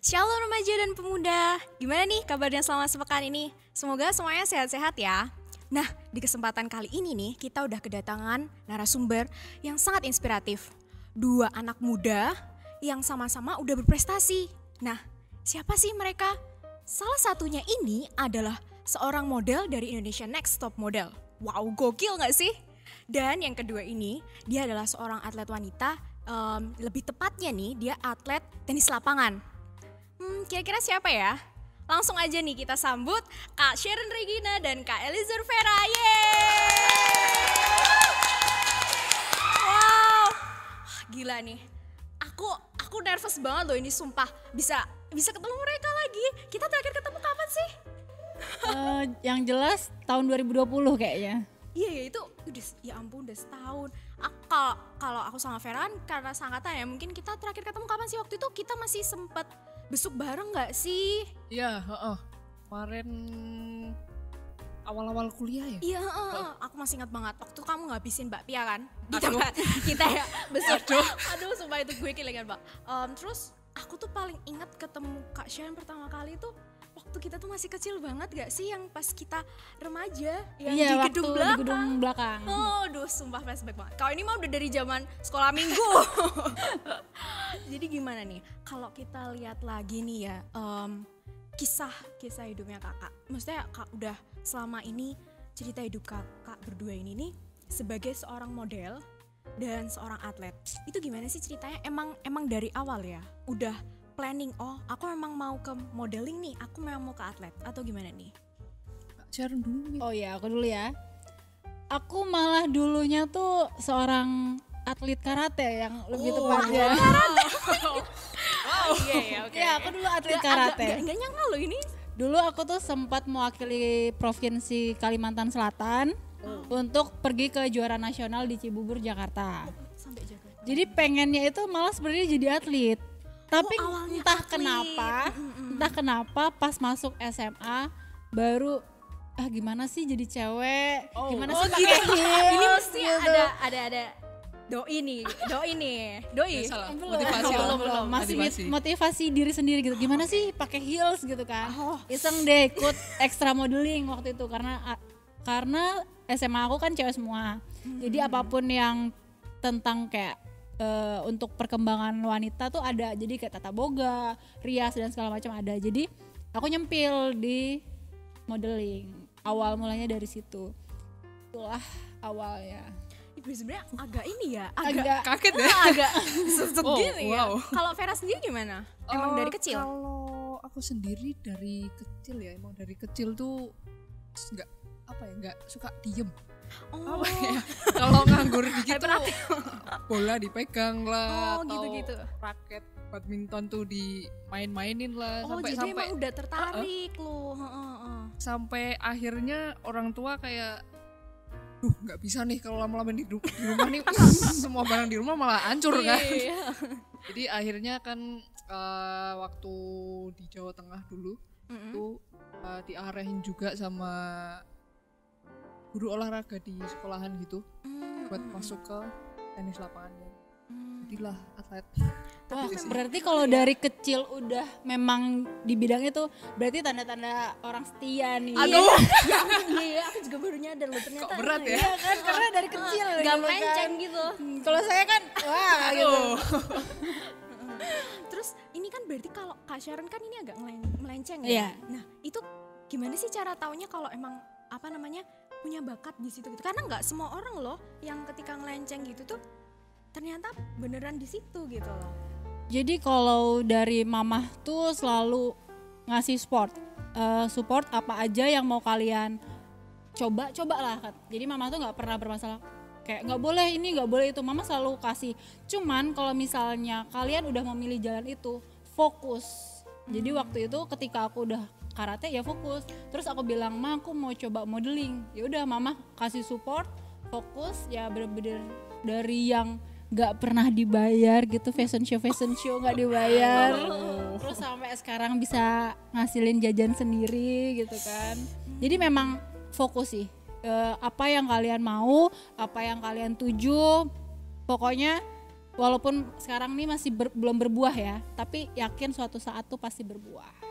Shalom remaja dan pemuda, gimana nih kabarnya selama sepekan ini? Semoga semuanya sehat-sehat ya. Nah, di kesempatan kali ini nih kita udah kedatangan narasumber yang sangat inspiratif. Dua anak muda yang sama-sama udah berprestasi. Nah, siapa sih mereka? Salah satunya ini adalah seorang model dari Indonesia Next Top Model. Wow, gokil gak sih? Dan yang kedua ini, dia adalah seorang atlet wanita, lebih tepatnya nih dia atlet tenis lapangan. Kira-kira siapa ya? Langsung aja nih kita sambut Kak Sharon Regina dan Kak Elizur Vera. Yeay! Wow, gila nih. Aku nervous banget loh ini, sumpah. Bisa ketemu mereka lagi. Kita terakhir ketemu kapan sih? Yang jelas tahun 2020 kayaknya. Iya itu udah, ya ampun udah setahun. Kalau aku sama Vera karena seangkatan ya, mungkin kita terakhir ketemu kapan sih? Waktu itu kita masih sempet besuk bareng gak sih? Iya, kemarin awal-awal kuliah ya? Iya, aku masih ingat banget. Waktu kamu ngabisin bakpia kan? Di tempat kita ya besok. Aduh, sumpah itu gue kelingan Mbak. Terus aku tuh paling ingat ketemu Kak Sharon pertama kali tuh waktu kita tuh masih kecil banget gak sih? Yang pas kita remaja yang Iya, di gedung belakang. Di gedung belakang. Oh, aduh, sumpah flashback banget. Kalau ini mah udah dari zaman sekolah minggu. Jadi gimana nih? Kalau kita lihat lagi nih ya, kisah hidupnya kakak. Maksudnya kak udah selama ini cerita hidup kakak berdua ini nih sebagai seorang model dan seorang atlet. Itu gimana sih ceritanya? Emang dari awal ya udah planning, oh aku memang mau ke modeling nih, aku memang mau ke atlet, atau gimana nih? Sharon dulu. Oh iya, aku dulu ya. Aku malah dulunya tuh seorang atlet karate yang lebih tepatnya. Wow, iya, oke. Ya, aku dulu atlet karate. Gak nyangka loh ini. Dulu aku tuh sempat mewakili Provinsi Kalimantan Selatan untuk pergi ke juara nasional di Cibubur, Jakarta. Sampai Jakarta. Jadi pengennya itu malah sebenarnya jadi atlet. Tapi awalnya entah atlet. kenapa pas masuk SMA baru gimana sih jadi cewek? Gimana sih pakai heels? Ini mesti gitu. ada doi nih. Salah, Belum, motivasi lah. belum. Masih Motivasi. motivasi diri sendiri gitu. Gimana sih pakai heels gitu kan? Iseng deh ikut extra modeling waktu itu karena SMA aku kan cewek semua. Jadi apapun yang tentang kayak untuk perkembangan wanita tuh ada. Jadi kayak tata boga, rias dan segala macam ada. Jadi aku nyempil di modeling. Awal mulanya dari situ. Itulah awalnya. Ibu sebenarnya agak ini ya, Agak Kaget ya? agak seset Oh, gini ya. wow. Kalau Vera sendiri gimana? Emang dari kecil? Kalau aku sendiri dari kecil ya, emang dari kecil tuh nggak suka diem. Oh, Kalau nganggur dikit tuh hyperaktif. bola dipegang Oh, lah, atau gitu-gitu. raket badminton tuh dimain-mainin lah, Oh, jadi emang udah tertarik lu. sampai akhirnya orang tua kayak nggak bisa nih kalau lama-lama di rumah nih semua barang di rumah malah hancur kan. Iya. Jadi akhirnya kan waktu di Jawa Tengah dulu tuh diarahin juga sama guru olahraga di sekolahan gitu buat masuk ke tenis lapangan. Jadilah atlet. Wah, berarti kalau dari kecil udah memang di bidang itu berarti tanda-tanda orang setia nih. Aduh, iya, aku juga baru nyadar loh ternyata. Kok berat ya? Iya kan, karena dari kecil Gak gitu melenceng kan. gitu. Kalau saya kan wah gitu. Terus ini kan berarti kalau Kak Sharon kan ini agak melenceng ya. Iya. Nah, itu gimana sih cara taunya kalau emang punya bakat di situ gitu? Karena nggak semua orang loh yang ketika ngelenceng gitu tuh ternyata beneran di situ gitu loh. Jadi kalau dari mamah tuh selalu ngasih support apa aja yang mau kalian coba lah kan. Jadi mama tuh nggak pernah bermasalah kayak nggak boleh ini nggak boleh itu, mama selalu kasih. Cuman kalau misalnya kalian udah memilih jalan itu fokus. Jadi waktu itu ketika aku udah karate ya fokus. Terus aku bilang, "Ma, aku mau coba modeling." Ya udah mama kasih support, fokus ya bener-bener dari yang nggak pernah dibayar gitu, fashion show nggak dibayar. Terus sampai sekarang bisa ngasilin jajan sendiri gitu kan. Jadi memang fokus sih. Apa yang kalian mau, apa yang kalian tuju, pokoknya walaupun sekarang nih masih belum berbuah ya, tapi yakin suatu saat tuh pasti berbuah.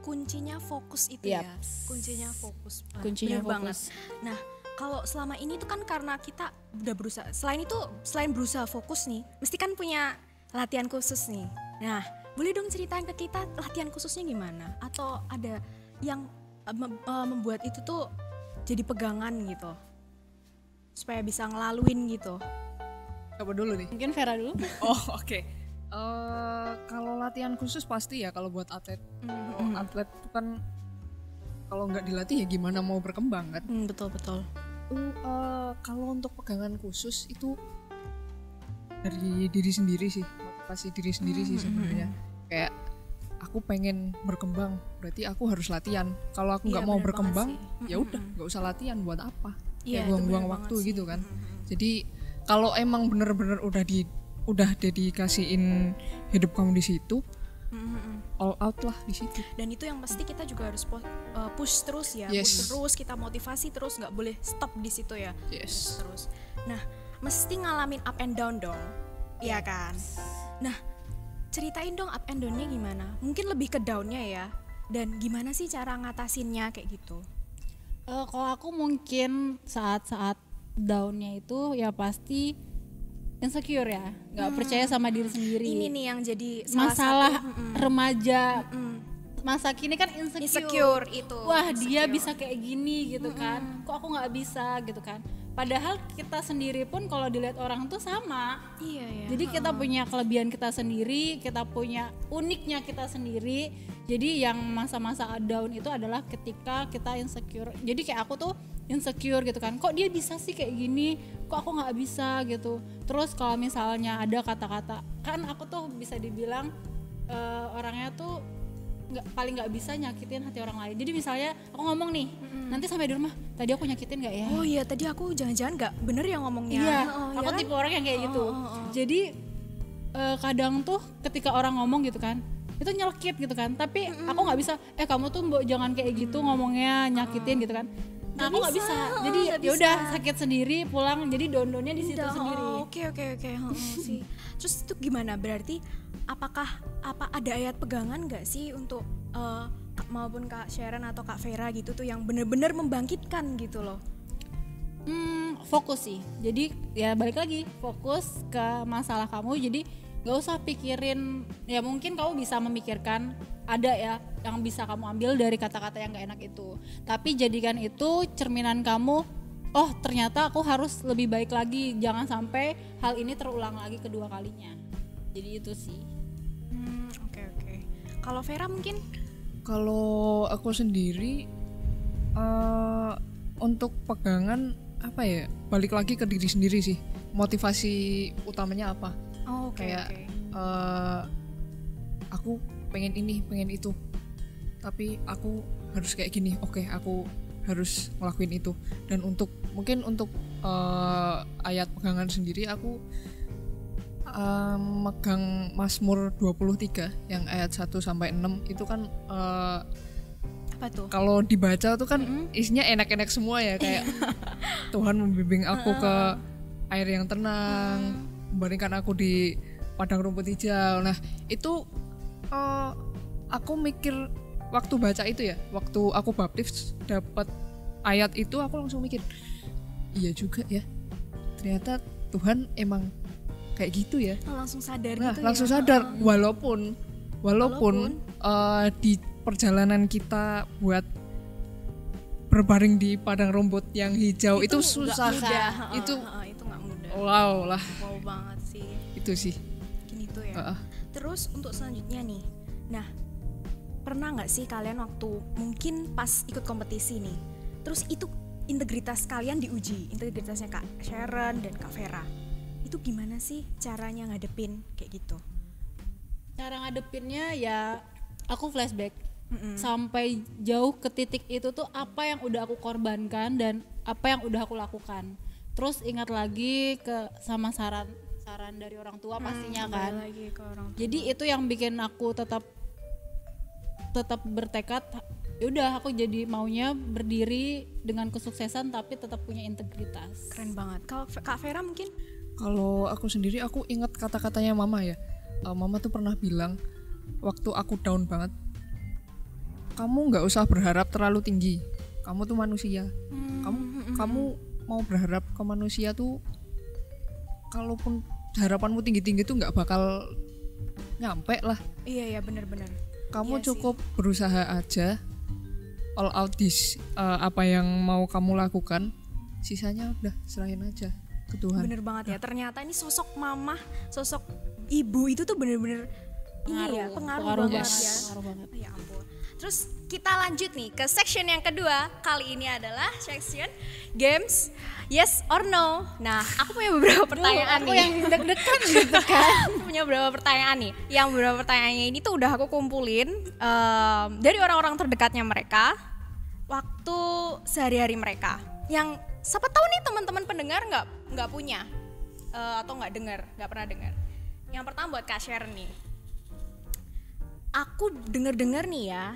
Kuncinya fokus itu ya. Kuncinya fokus. Kuncinya Bener fokus. banget. Nah, kalau selama ini tuh kan karena kita udah berusaha, selain berusaha fokus nih, mesti kan punya latihan khusus nih. Nah, boleh dong ceritain ke kita latihan khususnya gimana? Atau ada yang membuat itu tuh jadi pegangan gitu, supaya bisa ngelaluin gitu. Siapa dulu nih? Mungkin Vera dulu. Oh oke. Kalau latihan khusus pasti ya kalau buat atlet. Kalau atlet itu kan kalau nggak dilatih ya gimana mau berkembang kan? Betul. Kalau untuk pegangan khusus itu dari diri sendiri sih, motivasi diri sendiri sih sebenarnya. Kayak aku pengen berkembang, berarti aku harus latihan. Kalau aku nggak mau berkembang, ya udah nggak usah latihan, buat apa? Iya, Buang-buang waktu gitu kan. Jadi kalau emang bener-bener udah dedikasiin hidup kamu di situ, all out lah di situ. Dan itu yang pasti kita juga harus push terus ya, Yes. push terus, kita motivasi terus, nggak boleh stop di situ ya. Yes. Terus. Nah, mesti ngalamin up and down dong, iya kan? Nah, ceritain dong up and down-nya gimana? Mungkin lebih ke down-nya ya. Dan gimana sih cara ngatasinnya kayak gitu? Kalau aku mungkin saat-saat down-nya itu ya pasti insecure ya, nggak percaya sama diri sendiri. Ini nih yang jadi Masalah salah satu, remaja masa kini kan insecure itu. Wah, dia bisa kayak gini gitu kan, kok aku nggak bisa gitu kan. Padahal kita sendiri pun kalau dilihat orang tuh sama. Iya ya. Jadi kita punya kelebihan kita sendiri, kita punya uniknya kita sendiri. Jadi yang masa-masa down itu adalah ketika kita insecure. Jadi kayak aku tuh insecure gitu kan, kok dia bisa sih kayak gini, kok aku nggak bisa gitu. Terus kalau misalnya ada kata-kata, kan aku tuh bisa dibilang orangnya tuh paling nggak bisa nyakitin hati orang lain. Jadi misalnya aku ngomong nih, nanti sampai di rumah, tadi aku nyakitin nggak ya? Oh iya, tadi aku jangan-jangan nggak bener ya ngomongnya. Iya, ya aku kan? tipe orang yang kayak gitu. Jadi kadang tuh ketika orang ngomong gitu kan, itu nyelkit gitu kan. Tapi aku nggak bisa. Kamu tuh mbok jangan kayak gitu ngomongnya, nyakitin gitu kan. Nah, aku nggak bisa. Jadi ya udah sakit sendiri, pulang. Jadi down-downnya di situ sendiri. Oke. Sih. Terus itu gimana? Berarti apa ada ayat pegangan nggak sih untuk maupun Kak Sharon atau Kak Vera gitu tuh yang bener-bener membangkitkan gitu loh? Fokus sih. Jadi ya balik lagi, fokus ke masalah kamu. Jadi nggak usah pikirin. Ya mungkin kamu bisa memikirkan ada ya yang bisa kamu ambil dari kata-kata yang nggak enak itu. Tapi jadikan itu cerminan kamu. Oh, ternyata aku harus lebih baik lagi. Jangan sampai hal ini terulang lagi kedua kalinya. Jadi itu sih. Oke. Kalau Vera mungkin? Kalau aku sendiri untuk pegangan apa ya, balik lagi ke diri sendiri sih. Motivasi utamanya apa? Kayak aku pengen ini, pengen itu, tapi aku harus kayak gini. Oke, aku harus ngelakuin itu. Dan mungkin untuk ayat pegangan sendiri aku megang Mazmur 23 yang ayat 1 sampai 6 itu kan Apa tuh? kalau dibaca tuh kan isinya enak-enak semua ya, kayak Tuhan membimbing aku ke air yang tenang, membandingkan aku di padang rumput hijau. Nah, itu aku mikir waktu baca itu ya, waktu aku baptis dapat ayat itu, aku langsung mikir, iya juga ya, ternyata Tuhan emang kayak gitu ya. Langsung sadar Nah, gitu langsung ya. sadar. Walaupun di perjalanan kita buat berbaring di padang rumput yang hijau itu susah. Itu nggak mudah. Wow lah, Wow banget sih. itu sih. Gini tuh ya. Terus untuk selanjutnya nih, nah pernah nggak sih kalian waktu mungkin pas ikut kompetisi nih, terus itu integritas kalian diuji, integritasnya Kak Sharon dan Kak Vera, itu gimana sih caranya ngadepin kayak gitu? Cara ngadepinnya ya aku flashback sampai jauh ke titik itu tuh apa yang udah aku korbankan dan apa yang udah aku lakukan. Terus ingat lagi sama saran dari orang tua pastinya kan. Lagi ke orang tua. Jadi itu yang bikin aku tetap bertekad. Yaudah aku jadi maunya berdiri dengan kesuksesan tapi tetap punya integritas. Keren banget. Kalau Kak Vera mungkin? Kalau aku sendiri aku ingat kata-katanya mama ya. Mama tuh pernah bilang waktu aku down banget, kamu nggak usah berharap terlalu tinggi. Kamu tuh manusia. Kamu mau berharap ke manusia tuh, kalaupun harapanmu tinggi-tinggi tuh nggak bakal nyampe lah. Iya benar-benar. Kamu Iya cukup berusaha aja, all out this apa yang mau kamu lakukan, sisanya udah serahin aja ke Tuhan. Bener banget ya. Ternyata ini sosok mama, sosok ibu itu tuh bener-bener pengaruh banget ya. Pengaruh banget. Ya ampun. Terus kita lanjut nih ke section yang kedua. Kali ini adalah section games yes or no. Nah, aku punya beberapa pertanyaan Aku nih. yang deg-degan gitu kan. Aku punya beberapa pertanyaan nih. Yang beberapa pertanyaannya ini tuh udah aku kumpulin dari orang-orang terdekatnya mereka waktu sehari-hari mereka. Yang siapa tahu nih teman-teman pendengar nggak punya atau nggak pernah dengar. Yang pertama buat Kak Sharon nih. Aku dengar nih ya.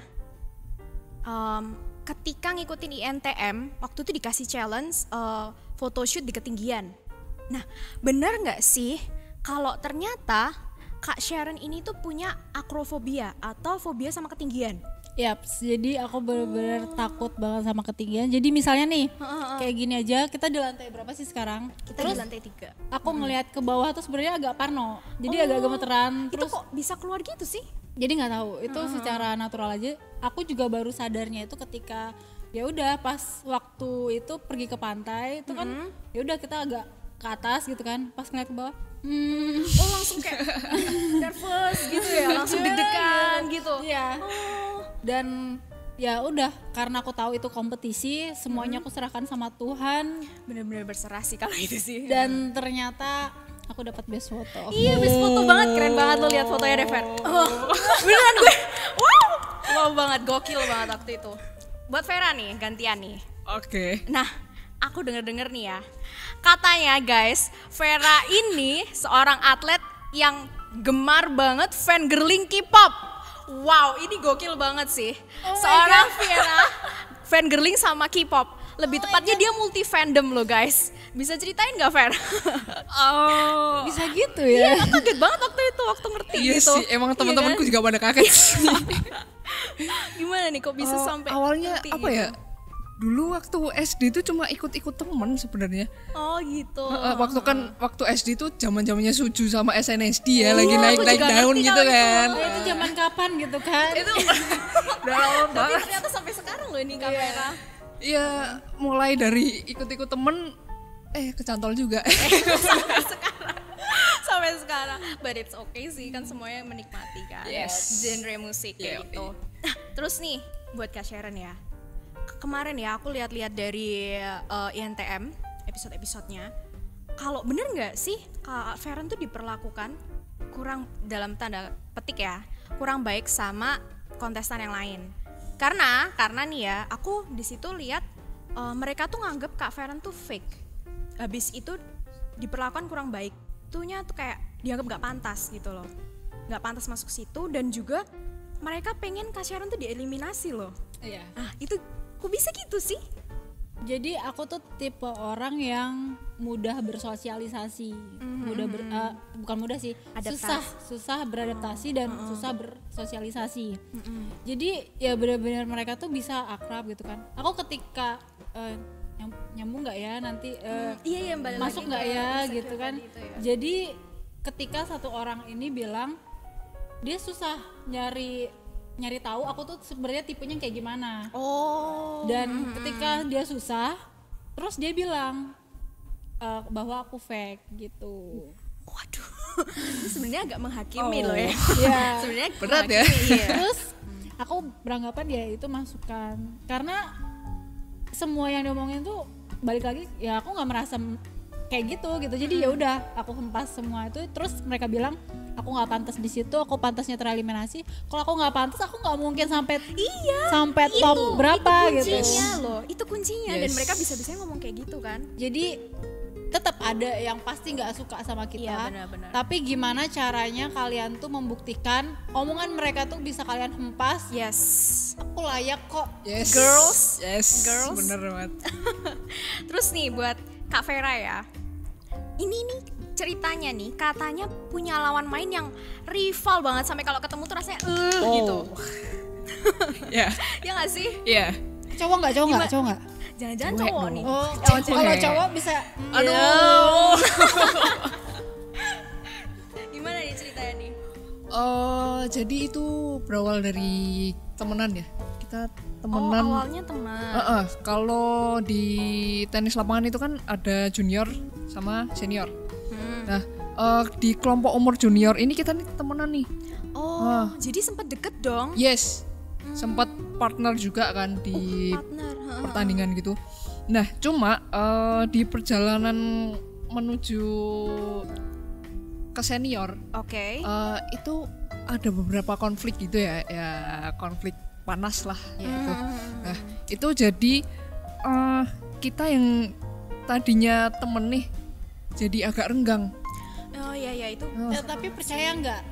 Ketika ngikutin INTM waktu itu dikasih challenge photoshoot di ketinggian. Nah, benar nggak sih kalau ternyata Kak Sharon ini tuh punya akrofobia atau fobia sama ketinggian? Yap, jadi aku bener-bener takut banget sama ketinggian. Jadi misalnya nih, kayak gini aja, kita di lantai berapa sih sekarang? Kita di lantai 3. Aku ngelihat ke bawah tuh sebenarnya agak parno. Jadi agak gemeteran. Itu Terus kok bisa keluar gitu sih? jadi nggak tahu, itu secara natural aja. Aku juga baru sadarnya itu ketika ya udah pas waktu itu pergi ke pantai itu kan ya udah kita agak ke atas gitu kan, pas ngeliat ke bawah Oh, langsung kayak nervous gitu ya, langsung deg-degan gitu. Iya. Dan ya udah, karena aku tahu itu kompetisi, semuanya aku serahkan sama Tuhan. Bener-bener berserah sih kalau itu sih. Dan ternyata aku dapat best foto. Iya, best foto banget, keren banget lo lihat fotonya Dever. Beneran gue, wow banget, gokil banget waktu itu. Buat Vera nih, gantian nih. Oke. Nah, aku denger nih ya, katanya guys, Vera ini seorang atlet yang gemar banget fangirling K-pop. Wow, ini gokil banget sih. Seorang Vera fangirling sama K-pop. Lebih tepatnya dia multi fandom loh guys. Bisa ceritain nggak Vera? Bisa gitu ya. Aku kaget banget waktu ngerti Iya gitu. sih, emang teman-temanku juga pada kaget sih. Gimana nih kok bisa sampai awalnya ngerti apa gitu? ya? Dulu waktu SD itu cuma ikut-ikut temen sebenarnya. Oh gitu. Waktu SD itu zaman-zamannya Suju sama SNSD ya, lagi Aku naik-naik juga daun ngerti gitu kalau kan. Nah, itu zaman kapan gitu kan? Itu udah lama Tapi banget. ternyata sampai sekarang loh ini kamera. Iya, mulai dari ikut-ikut temen kecantol juga. Sampai sekarang. But it's okay sih, kan semuanya menikmati kan. Yes. Genre musik kayak Yeah, gitu. Nah, terus nih buat Kak Sharon ya. Kemarin ya aku lihat-lihat dari INTM episode-episodenya. Kalau bener nggak sih Kak Feren tuh diperlakukan kurang, dalam tanda petik ya, kurang baik sama kontestan yang lain? Karena nih ya, aku di situ lihat mereka tuh nganggep Kak Feren tuh fake. Habis itu diperlakukan kurang baik. Tuhnya tuh kayak dianggap nggak pantas gitu loh, nggak pantas masuk situ, dan juga mereka pengen Kak Sharon tuh dieliminasi loh. Iya. Ah itu kok bisa gitu sih? Jadi aku tuh tipe orang yang mudah bersosialisasi, bukan mudah sih, susah beradaptasi dan susah bersosialisasi. Jadi ya benar-benar mereka tuh bisa akrab gitu kan. Aku ketika nyambung nggak ya nanti, Iya balik masuk lagi nggak ke ya insecure gitu kan. tadi itu ya. Jadi ketika satu orang ini bilang dia susah nyari tahu aku tuh sebenarnya tipenya kayak gimana. Oh. Dan ketika dia susah, terus dia bilang bahwa aku fake gitu. Waduh. Ini sebenarnya agak menghakimi loh ya. Iya. Sebenarnya Berat ya. Iya. Terus aku beranggapan ya itu masukan, karena semua yang diomongin tuh balik lagi ya aku nggak merasa kayak gitu. Jadi ya udah aku hempas semua itu. Terus mereka bilang aku nggak pantas di situ, aku pantasnya tereliminasi. Kalau aku nggak pantas, aku nggak mungkin sampai top berapa itu gitu. kuncinya loh, itu kuncinya. Dan Yes. mereka bisa-bisanya ngomong kayak gitu kan. Jadi tetap ada yang pasti nggak suka sama kita. Iya, benar-benar. Tapi gimana caranya kalian tuh membuktikan omongan mereka tuh bisa kalian hempas. Yes. Aku layak kok. Yes. Girls. Bener banget. Terus nih buat Kak Vera ya. Ini nih ceritanya nih katanya punya lawan main yang rival banget sampai kalau ketemu tuh rasanya gitu. Ya. Ya nggak sih? Iya. Cowok nggak? Jangan-jangan Cewek cowok dong. nih. Oh, Cewek. kalau cowok bisa. Aduh. Gimana nih ceritanya nih? Jadi itu berawal dari temenan ya. Kita Oh, temenan. awalnya teman. Kalau di tenis lapangan itu kan ada junior sama senior. Nah, di kelompok umur junior ini kita nih temenan nih. Oh, jadi sempat deket dong. Yes, sempat partner juga kan di Partner. pertandingan gitu. Nah, cuma di perjalanan menuju ke senior Oke. itu ada beberapa konflik gitu ya konflik panas lah gitu. Nah, itu jadi kita yang tadinya temen nih jadi agak renggang. Oh iya itu. Tapi percaya nggak?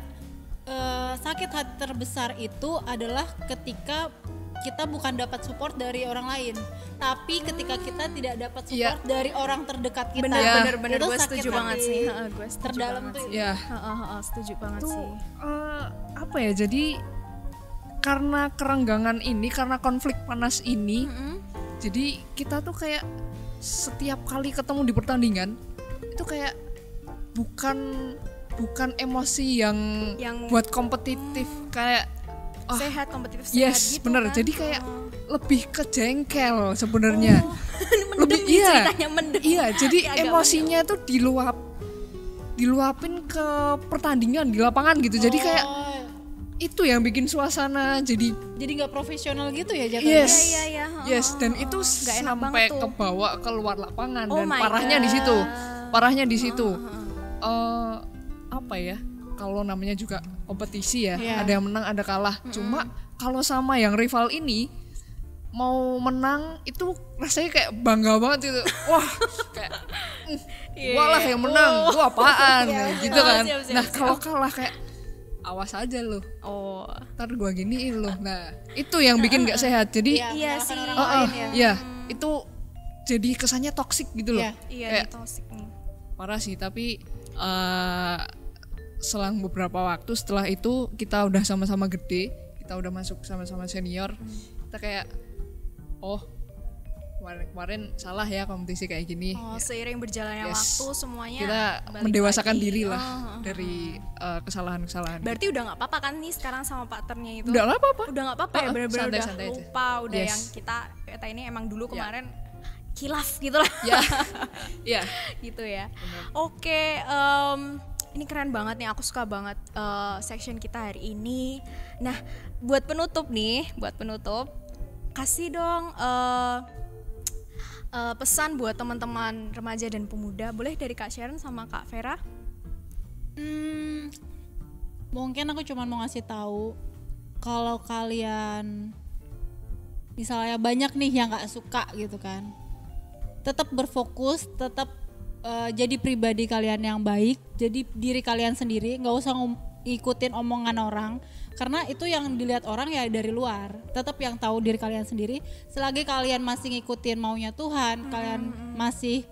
Sakit hati terbesar itu adalah ketika kita bukan dapat support dari orang lain, tapi ketika kita tidak dapat support dari orang terdekat kita. Bener Itu gue sakit setuju hati banget sih. Gue setuju terdalam banget tuh. sih. Ya, Setuju banget itu sih. apa ya? Jadi karena kerenggangan ini, karena konflik panas ini, jadi kita tuh kayak setiap kali ketemu di pertandingan itu kayak bukan emosi yang buat kompetitif kayak Sehat, kompetitif sehat yes gitu bener kan. jadi kayak lebih ke jengkel sebenarnya. Mendem nih ceritanya, mendem. Iya, jadi Agak emosinya tuh diluapin ke pertandingan di lapangan gitu. Jadi kayak itu yang bikin suasana jadi nggak profesional gitu ya jatuhnya. yes. Iya. Yes, dan itu Nggak enak sampai banget tuh. kebawa keluar lapangan Oh dan my parahnya God. di situ. Parahnya di situ. Apa ya? Kalau namanya juga kompetisi ya, Iya. ada yang menang, ada kalah. Cuma kalau sama yang rival ini mau menang itu rasanya kayak bangga banget gitu. Wah, kayak gua lah yang menang, gua apaan gitu kan. siap. Nah, kalau kalah kayak awas aja lo. Oh. Ntar gua giniin lo. Nah, itu yang bikin gak sehat. Jadi Iya sih. ya itu jadi kesannya toksik gitu loh. Iya. Iya, Kayak nih toxic nih. parah sih, tapi selang beberapa waktu setelah itu kita udah sama-sama gede, kita udah masuk sama-sama senior, kita kayak kemarin salah ya kompetisi kayak gini. Oh, seiring berjalannya Yes. waktu semuanya Kita balik mendewasakan lagi. diri lah dari kesalahan-kesalahan. Berarti udah nggak apa-apa kan nih sekarang sama partnernya itu? Udah nggak apa-apa. Udah nggak apa-apa ya, bener-bener udah santai-santai aja. lupa, udah Yes. yang kita ini emang dulu kemarin kilaf gitu lah. Ya, ya. Gitu ya. Oke, ini keren banget nih, aku suka banget section kita hari ini. Nah, buat penutup, kasih dong pesan buat teman-teman remaja dan pemuda. Boleh dari Kak Sharon sama Kak Vera? Mungkin aku cuma mau ngasih tahu kalau kalian misalnya banyak nih yang nggak suka gitu kan, tetap berfokus, tetap jadi pribadi kalian yang baik, jadi diri kalian sendiri, nggak usah ikutin omongan orang, karena itu yang dilihat orang ya dari luar. Tetap yang tahu diri kalian sendiri. Selagi kalian masih ngikutin maunya Tuhan, kalian masih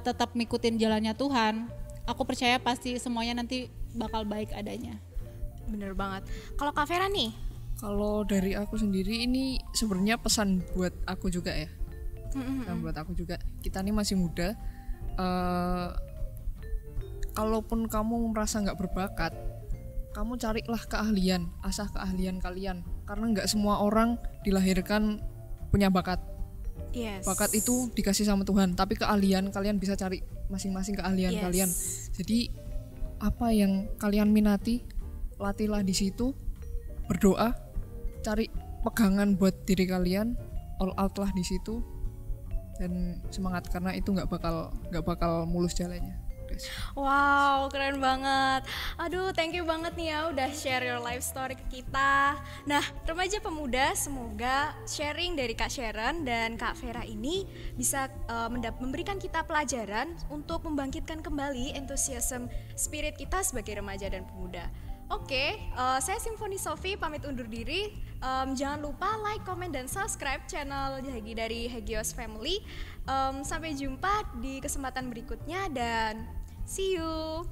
tetap ngikutin jalannya Tuhan, aku percaya pasti semuanya nanti bakal baik adanya. Bener banget. Kalau Kak Vera nih? Kalau dari aku sendiri ini sebenarnya pesan buat aku juga ya. Pesan buat aku juga. Kita nih masih muda. Kalaupun kamu merasa nggak berbakat, kamu carilah keahlian, asah keahlian kalian. Karena nggak semua orang dilahirkan punya bakat. Yes. Bakat itu dikasih sama Tuhan, tapi keahlian kalian bisa cari masing-masing keahlian Yes. kalian. Jadi apa yang kalian minati, latihlah di situ, berdoa, cari pegangan buat diri kalian, all out lah di situ, dan semangat karena itu nggak bakal mulus jalannya. Guys. Wow, keren banget. Aduh, thank you banget nih ya udah share your life story ke kita. Nah, remaja pemuda, semoga sharing dari Kak Sharon dan Kak Vera ini bisa memberikan kita pelajaran untuk membangkitkan kembali entusiasme spirit kita sebagai remaja dan pemuda. Oke, saya Simfoni Sofi pamit undur diri. Jangan lupa like, comment, dan subscribe channel Hegi dari Hegios Family. Sampai jumpa di kesempatan berikutnya dan See you.